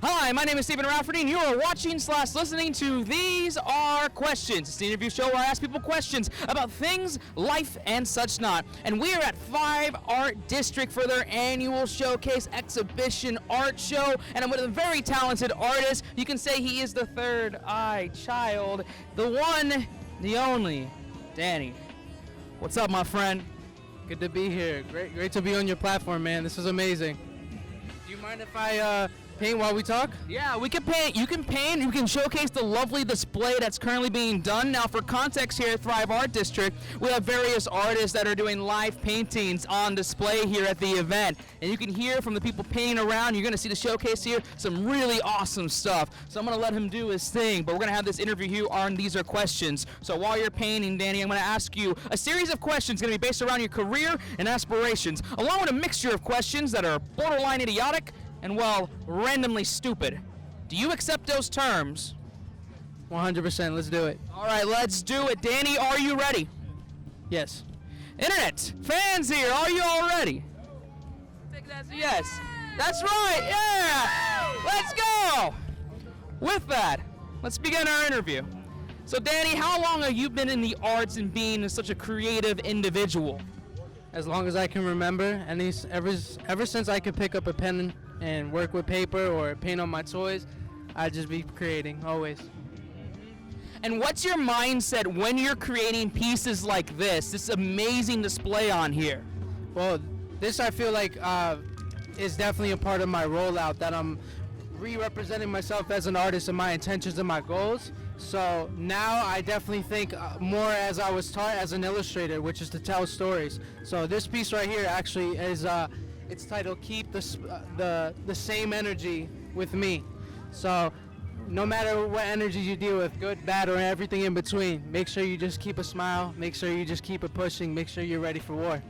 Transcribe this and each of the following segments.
Hi, my name is Stephen Rafferty, and you are watching / listening to These Are Questions. It's the interview show where I ask people questions about things, life, and such not. And we are at 5 Art District for their annual showcase exhibition art show. And I'm with a very talented artist. You can say he is the third eye child, the one, the only, Danny. What's up, my friend? Good to be here. Great to be on your platform, man. This is amazing. Do you mind if I paint while we talk? Yeah, we can paint. You can paint. You can showcase the lovely display that's currently being done. Now, for context here at Thrive Art District, we have various artists that are doing live paintings on display here at the event. And you can hear from the people painting around. You're going to see the showcase here, some really awesome stuff. So I'm going to let him do his thing, but we're going to have this interview here on These Are Questions. So while you're painting, Danny, I'm going to ask you a series of questions going to be based around your career and aspirations, along with a mixture of questions that are borderline idiotic and, well, randomly stupid. Do you accept those terms? 100%. Let's do it. All right, let's do it. Danny, are you ready? Yes. Internet fans here, are you all ready? Take that as a yes. That's right. Yeah. Let's go. With that, let's begin our interview. So, Danny, how long have you been in the arts and being such a creative individual? As long as I can remember, and ever since I could pick up a pen and work with paper or paint on my toys, I'd just be creating, always. And what's your mindset when you're creating pieces like this amazing display on here? Well, this I feel like is definitely a part of my rollout, that I'm re-representing myself as an artist and my intentions and my goals. So now I definitely think more as I was taught as an illustrator, which is to tell stories. So this piece right here actually is it's titled "Keep the Same Energy with Me." So no matter what energy you deal with, good, bad, or everything in between, make sure you just keep a smile, make sure you just keep it pushing, make sure you're ready for war.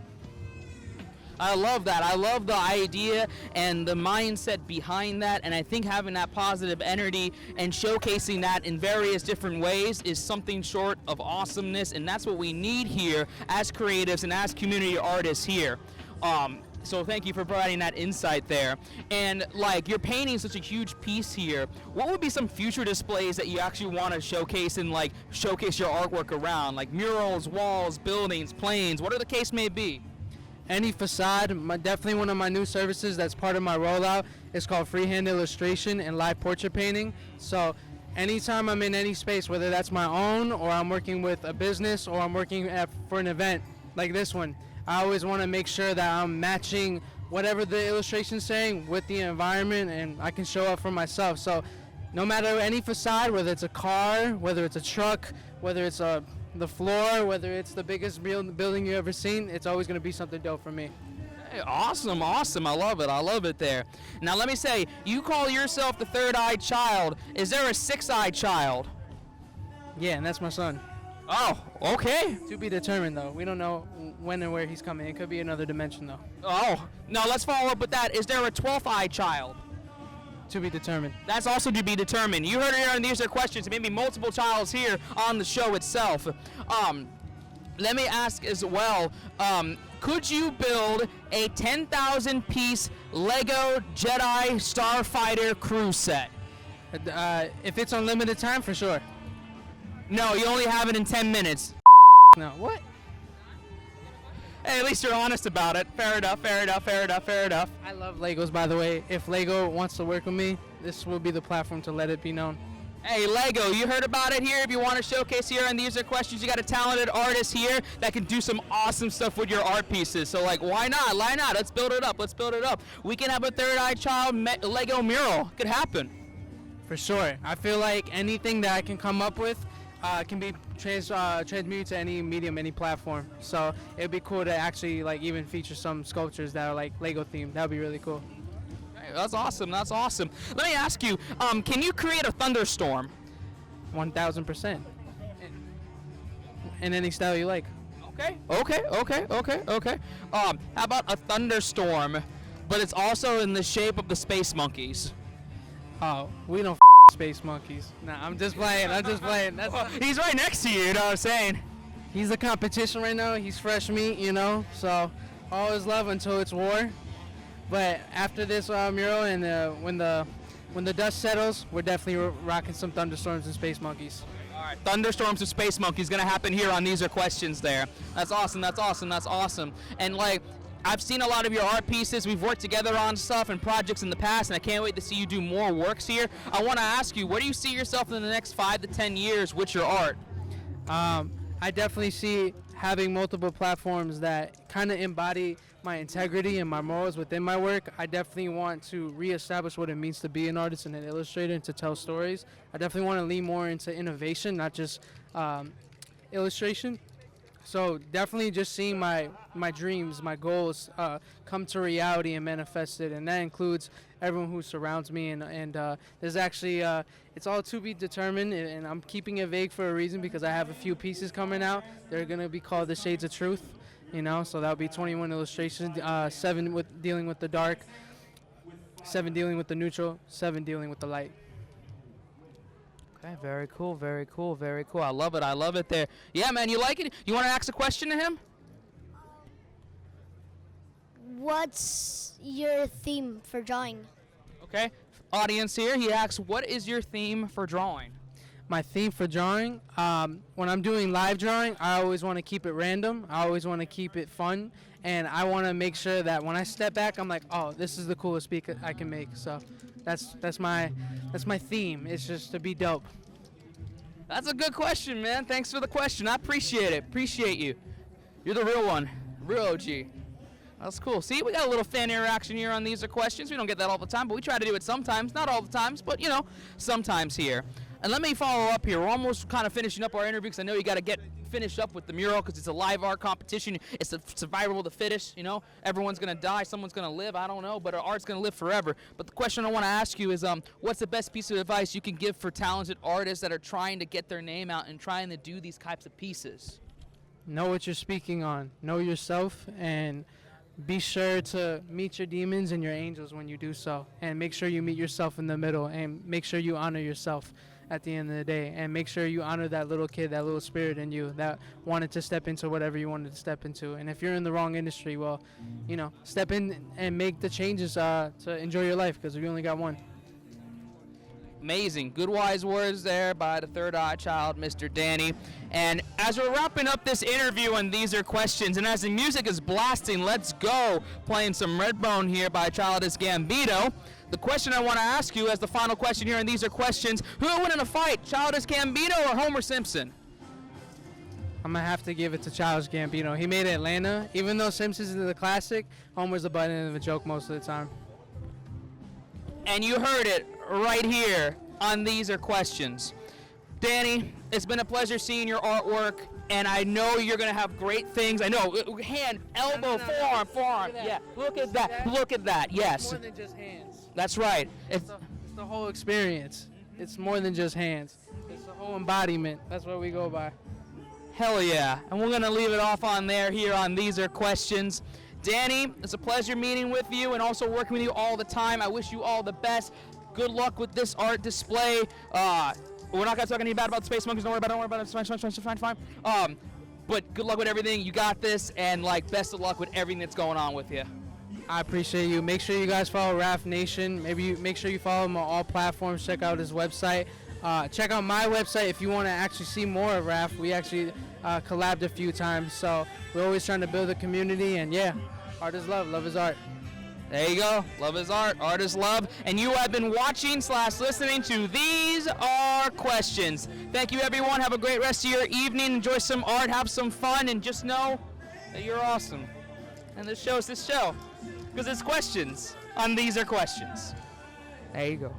I love that. I love the idea and the mindset behind that, and I think having that positive energy and showcasing that in various different ways is something short of awesomeness, and that's what we need here as creatives and as community artists here. So thank you for providing that insight there. And like, you're painting such a huge piece here. What would be some future displays that you actually want to showcase and like showcase your artwork around, like murals, walls, buildings, planes, whatever the case may be? Any facade. Definitely one of my new services that's part of my rollout is called freehand illustration and live portrait painting. So anytime I'm in any space, whether that's my own or I'm working with a business or I'm working for an event like this one, I always want to make sure that I'm matching whatever the illustration's saying with the environment, and I can show up for myself. So no matter any facade, whether it's a car, whether it's a truck, whether it's the floor, whether it's the biggest building you've ever seen, it's always going to be something dope for me. Hey, awesome. I love it there. Now let me say, you call yourself the third eye child. Is there a 6-eye child? Yeah, and that's my son. Oh, okay. To be determined, though. We don't know when and where he's coming. It could be another dimension, though. Oh, now let's follow up with that. Is there a 12th eye child? To be determined. That's also to be determined. You heard it here on These Are Questions. Maybe multiple childs here on the show itself. Let me ask as well, could you build a 10,000 piece Lego Jedi Starfighter crew set? If it's unlimited time, for sure. No, you only have it in 10 minutes. No, what? Hey, at least you're honest about it. Fair enough. I love Legos, by the way. If Lego wants to work with me, this will be the platform to let it be known. Hey, Lego, you heard about it here. If you want to showcase here on These Are Questions, you got a talented artist here that can do some awesome stuff with your art pieces. So, like, why not? Let's build it up. We can have a third eye child Lego mural. Could happen. For sure. I feel like anything that I can come up with can be transmuted to any medium, any platform. So it'd be cool to actually like even feature some sculptures that are like Lego themed. That would be really cool. Hey, that's awesome. Let me ask you, can you create a thunderstorm? 1000%. In any style you like. Okay. How about a thunderstorm, but it's also in the shape of the space monkeys? Oh, we don't space monkeys. Nah, I'm just playing. That's he's right next to you, you know what I'm saying? He's a competition right now. He's fresh meat, you know, so all is love until it's war. But after this mural and when the when the dust settles, we're definitely rocking some thunderstorms and space monkeys. All right, thunderstorms and space monkeys gonna happen here on These Are Questions. There, that's awesome. That's awesome. That's awesome. And like, I've seen a lot of your art pieces. We've worked together on stuff and projects in the past, and I can't wait to see you do more works here. I want to ask you, where do you see yourself in the next 5 to 10 years with your art? I definitely see having multiple platforms that kind of embody my integrity and my morals within my work. I definitely want to reestablish what it means to be an artist and an illustrator and to tell stories. I definitely want to lean more into innovation, not just illustration. So definitely just seeing my dreams, my goals come to reality and manifested, and that includes everyone who surrounds me. And there's actually, it's all to be determined, and I'm keeping it vague for a reason because I have a few pieces coming out. They're going to be called The Shades of Truth, you know, so that'll be 21 illustrations, 7 with dealing with the dark, 7 dealing with the neutral, 7 dealing with the light. Okay, very cool, very cool, very cool. I love it there. Yeah, man, you like it? You want to ask a question to him? What's your theme for drawing? Okay, audience here, he asks, what is your theme for drawing? My theme for drawing, when I'm doing live drawing, I always want to keep it random. I always want to keep it fun, and I want to make sure that when I step back, I'm like, oh, this is the coolest peak I can make. So that's my theme. It's just to be dope. That's a good question, man. Thanks for the question. I appreciate it. Appreciate you. You're the real one. Real OG. That's cool. See, we got a little fan interaction here on These Are Questions. We don't get that all the time, but we try to do it sometimes. Not all the times, but, you know, sometimes here. And let me follow up here. We're almost kind of finishing up our interview because I know you got to get finished up with the mural because it's a live art competition. It's a survival of the fittest, you know. Everyone's going to die. Someone's going to live. I don't know, but our art's going to live forever. But the question I want to ask you is what's the best piece of advice you can give for talented artists that are trying to get their name out and trying to do these types of pieces? Know what you're speaking on. Know yourself, and be sure to meet your demons and your angels when you do so. And make sure you meet yourself in the middle, and make sure you honor yourself at the end of the day, and make sure you honor that little kid, that little spirit in you that wanted to step into whatever you wanted to step into. And if you're in the wrong industry, well, you know, step in and make the changes to enjoy your life, because we only got one. Amazing. Good wise words there by the third eye child, Mr. Danny. And as we're wrapping up this interview and These Are Questions, and as the music is blasting, let's go, playing some Redbone here by Childish Gambino. The question I want to ask you as the final question here, and These Are Questions, who will win in a fight, Childish Gambino or Homer Simpson? I'm going to have to give it to Childish Gambino. He made Atlanta. Even though Simpsons is the classic, Homer's the butt end of a joke most of the time. And you heard it right here on These Are Questions. Danny, it's been a pleasure seeing your artwork, and I know you're going to have great things. I know, hand, elbow, forearm. Yeah, look at that, yes. It's more than just hands. That's right. It's the whole experience. It's more than just hands. It's the whole embodiment. That's what we go by. Hell yeah. And we're going to leave it off on there here on These Are Questions. Danny, it's a pleasure meeting with you and also working with you all the time. I wish you all the best. Good luck with this art display. We're not going to talk any bad about the Space Monkeys. Don't worry about it. It's fine. But good luck with everything. You got this. And, like, best of luck with everything that's going on with you. I appreciate you. Make sure you guys follow Raf Nation. Make sure you follow him on all platforms. Check out his website. Check out my website if you want to actually see more of Raf. We actually collabed a few times, so we're always trying to build a community. And yeah, art is love. Love is art. There you go. Love is art. Art is love. And you have been watching / listening to These Are Questions. Thank you, everyone. Have a great rest of your evening. Enjoy some art. Have some fun. And just know that you're awesome. And this show is this show. Because it's questions on These Are Questions. There you go.